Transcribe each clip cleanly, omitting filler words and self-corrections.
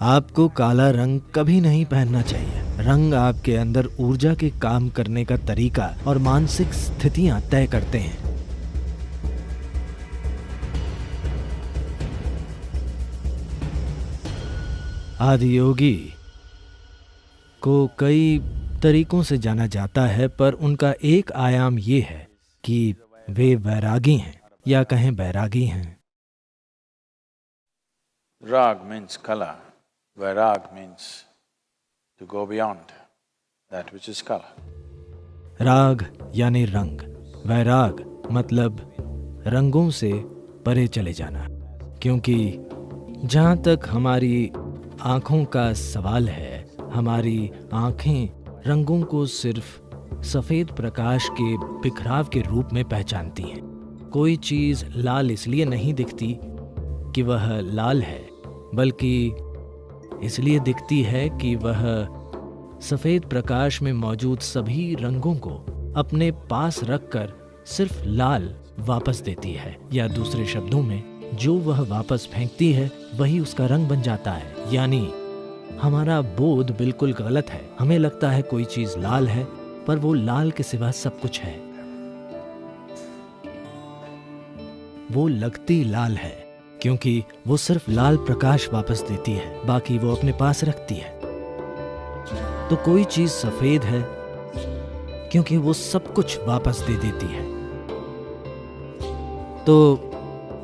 आपको काला रंग कभी नहीं पहनना चाहिए। रंग आपके अंदर ऊर्जा के काम करने का तरीका और मानसिक स्थितियां तय करते हैं। आदियोगी को कई तरीकों से जाना जाता है, पर उनका एक आयाम ये है कि वे वैरागी हैं या कहें बैरागी हैं। Rag means color, vairag means to go beyond that which is color. राग यानी रंग, वैराग मतलब रंगों से परे चले जाना। क्योंकि जहाँ तक हमारी आँखों का सवाल है, हमारी आँखें रंगों को सिर्फ सफ़ेद प्रकाश के बिखराव के रूप में पहचानती हैं। कोई चीज़ लाल इसलिए नहीं दिखती कि वह लाल है, बल्कि इसलिए दिखती है कि वह सफ़ेद प्रकाश में मौजूद सभी रंगों को अपने पास रखकर सिर्फ लाल वापस देती है, या दूसरे शब्दों में जो वह वापस फेंकती है वही उसका रंग बन जाता है। यानी हमारा बोध बिल्कुल गलत है। हमें लगता है कोई चीज़ लाल है, पर वो लाल के सिवा सब कुछ है। वो लगती लाल है क्योंकि वो सिर्फ लाल प्रकाश वापस देती है, बाकी वो अपने पास रखती है। तो कोई चीज सफेद है क्योंकि वो सब कुछ वापस दे देती है। तो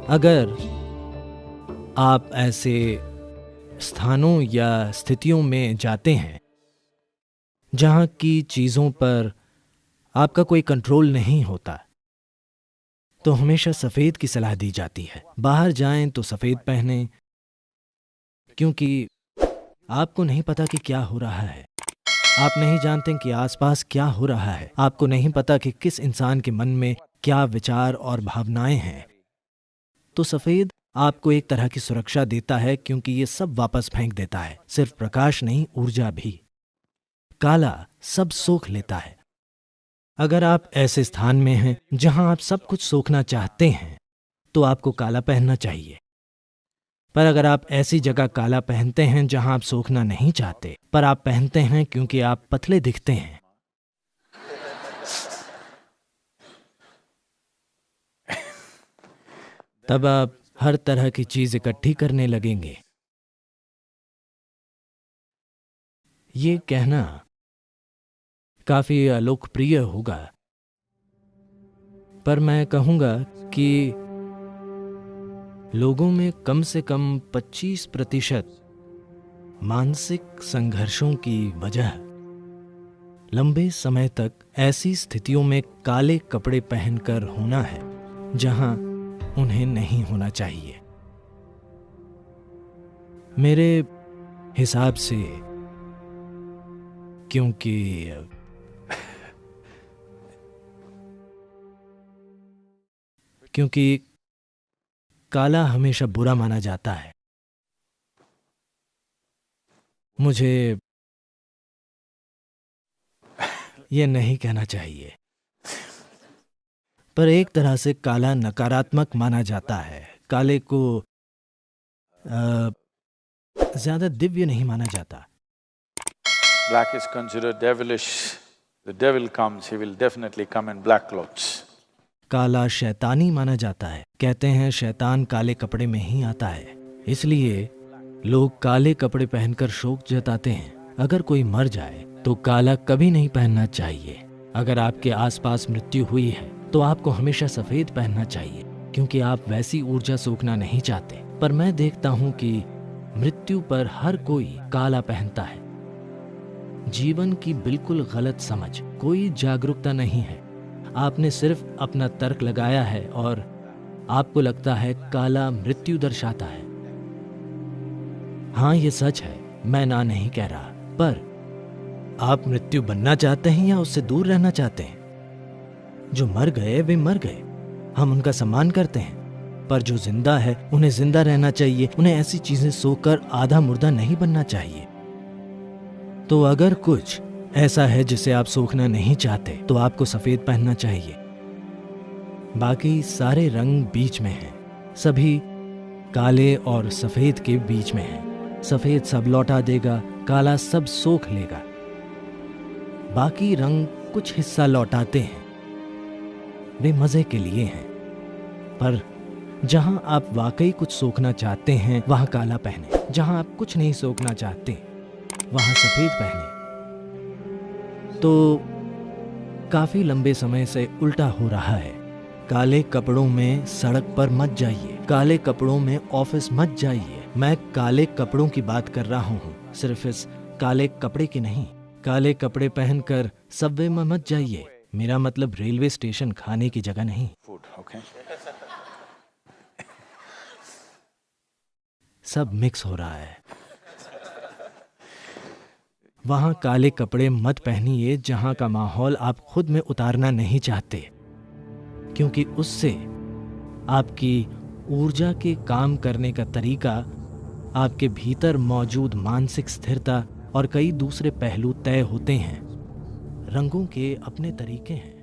अगर आप ऐसे स्थानों या स्थितियों में जाते हैं जहां की चीजों पर आपका कोई कंट्रोल नहीं होता, तो हमेशा सफेद की सलाह दी जाती है। बाहर जाएं तो सफेद पहनें, क्योंकि आपको नहीं पता कि क्या हो रहा है। आप नहीं जानते कि आसपास क्या हो रहा है। आपको नहीं पता कि किस इंसान के मन में क्या विचार और भावनाएं हैं। तो सफेद आपको एक तरह की सुरक्षा देता है, क्योंकि ये सब वापस फेंक देता है, सिर्फ प्रकाश नहीं, ऊर्जा भी। काला सब सोख लेता है। अगर आप ऐसे स्थान में हैं जहां आप सब कुछ सोखना चाहते हैं, तो आपको काला पहनना चाहिए। पर अगर आप ऐसी जगह काला पहनते हैं जहां आप सोखना नहीं चाहते, पर आप पहनते हैं क्योंकि आप पतले दिखते हैं, तब आप हर तरह की चीज इकट्ठी करने लगेंगे। ये कहना काफी लोकप्रिय होगा, पर मैं कहूंगा कि लोगों में कम से कम 25% मानसिक संघर्षों की वजह लंबे समय तक ऐसी स्थितियों में काले कपड़े पहनकर होना है जहां उन्हें नहीं होना चाहिए। मेरे हिसाब से, क्योंकि काला हमेशा बुरा माना जाता है। मुझे यह नहीं कहना चाहिए, पर एक तरह से काला नकारात्मक माना जाता है। काले को ज्यादा दिव्य नहीं माना जाता। Black is considered devilish. The devil comes, he will definitely come in black clothes. काला शैतानी माना जाता है। कहते हैं शैतान काले कपड़े में ही आता है, इसलिए लोग काले कपड़े पहनकर शोक जताते हैं। अगर कोई मर जाए तो काला कभी नहीं पहनना चाहिए। अगर आपके आसपास मृत्यु हुई है तो आपको हमेशा सफेद पहनना चाहिए, क्योंकि आप वैसी ऊर्जा सोखना नहीं चाहते। पर मैं देखता हूं कि मृत्यु पर हर कोई काला पहनता है। जीवन की बिल्कुल गलत समझ, कोई जागरूकता नहीं है। आपने सिर्फ अपना तर्क लगाया है और आपको लगता है काला मृत्यु दर्शाता है। हाँ, ये सच है, मैं ना नहीं कह रहा, पर आप मृत्यु बनना चाहते हैं या उससे दूर रहना चाहते हैं? जो मर गए वे मर गए, हम उनका सम्मान करते हैं, पर जो जिंदा है उन्हें जिंदा रहना चाहिए। उन्हें ऐसी चीजें सोकर आधा मुर्दा नहीं बनना चाहिए। तो अगर कुछ ऐसा है जिसे आप सोखना नहीं चाहते, तो आपको सफेद पहनना चाहिए। बाकी सारे रंग बीच में हैं, सभी काले और सफेद के बीच में हैं। सफेद सब लौटा देगा, काला सब सोख लेगा। बाकी रंग कुछ हिस्सा लौटाते हैं, वे मजे के लिए हैं। पर जहां आप वाकई कुछ सोखना चाहते हैं वहां काला पहने, जहां आप कुछ नहीं सोखना चाहते वहां सफेद पहने। तो काफी लंबे समय से उल्टा हो रहा है। काले कपड़ों में सड़क पर मत जाइए, काले कपड़ों में ऑफिस मत जाइए। मैं काले कपड़ों की बात कर रहा हूँ, सिर्फ इस काले कपड़े की नहीं। काले कपड़े पहनकर सबवे में मत जाइए, मेरा मतलब रेलवे स्टेशन खाने की जगह नहीं। Okay. सब मिक्स हो रहा है। वहां काले कपड़े मत पहनिए जहां का माहौल आप खुद में उतारना नहीं चाहते, क्योंकि उससे आपकी ऊर्जा के काम करने का तरीका, आपके भीतर मौजूद मानसिक स्थिरता और कई दूसरे पहलू तय होते हैं। रंगों के अपने तरीके हैं।